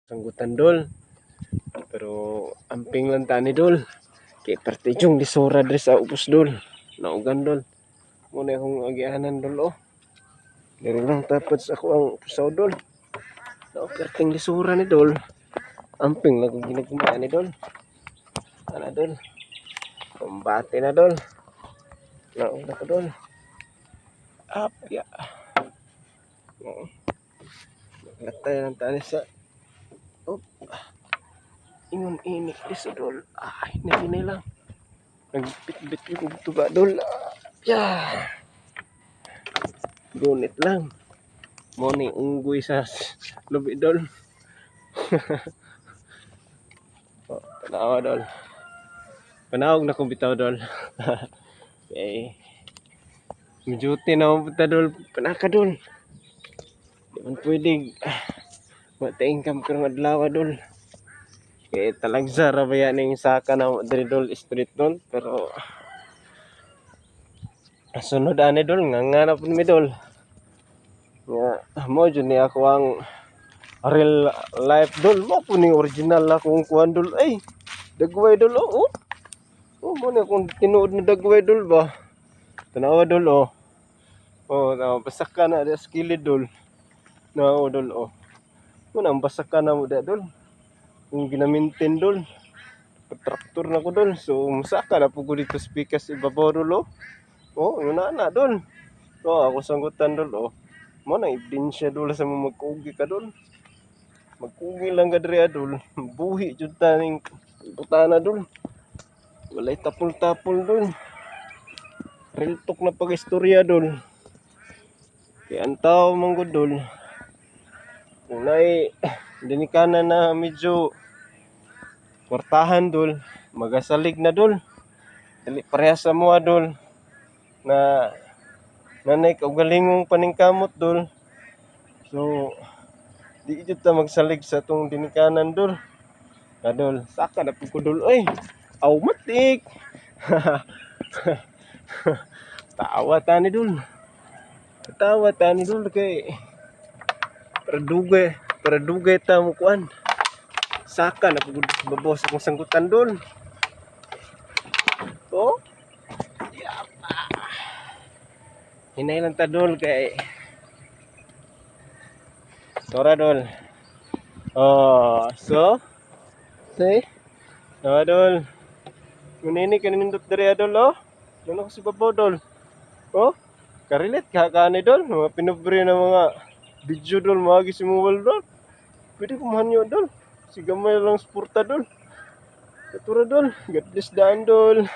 Sanggutan dol. Pero amping lang tani dol. Kay parte yung lisura dres sa upos dol. Naugan dol. Muna akong agianan dol oh. Dili lang tapos ako ang pusaw dol. Perting lisura ni dol. Amping lang kung ginagmaan ni dol. Ana dol. Pambate na dol. Nauna ko dol. Apya. Naglatay lang tani sa ingon inik diso dol. Hinay lang. Nagbit-bit yung tuga dol. Gunit lang. Morning unggoy sa lubi dol. Tanawa dol. Panawag na kong bitaw dol. Okay. Majuti na mo punta dol. Panaka dol. Di man pwede. Mata-income ka ng adlaw dol. Kaya talagsa ra ba yan yung saka na diri dol street dol. Pero sunod ani dol. Nga po mi dol. Nga mo dyan ni ako ang real life dol. Mo po ni original akong kuhan dol. Ay dagway dol oh. Oh mo na akong tinuod na dagway dol ba. Tanawa dol oh. Oh basak ka na sa kilid dol. No dol oh. Muna ang basak ka na mo da dol. Kung ginamintin dol. Traktor na ko dol. So masaka na po ko dito speakers ibabaw dol oh. Oh yun na dol. Oh ako sanggutan dol oh. Mo na ebidensya dol sa mga magkugi ka dol. Magkugi lang ka diri dol. Buhi jud ta ning putana dol. Walay tapol-tapol dol. Real talk na pag-istorya dol. Kaya ang tao mong dol. Unay dinikanan na medyo kwartahan dol. Magasalig na dol. Dili parehas sa mua dol. Na nanay kaugalingong paningkamot dol. So di jud ta magsalig sa tong dinikanan dol. Dol, saka na pud ko dol oy. Aw matik. Tawa tani dol. Tawa tani dol kay para dugay ta mo kuan. Saka na pud babos akong sanggutan dol. Oh. Hinay lang ta dol kay Tora dol. Oh, so say dol. Kunini kanindot diri dol oh. Nuno ko si babaw dol. Oh, karilet ka ni dol. Mga pinobre na mga video dol magi si mobile dol. Pwede kumahanyo dol. Si gamay lang suporta dol. Katura dol. God bless daan dol.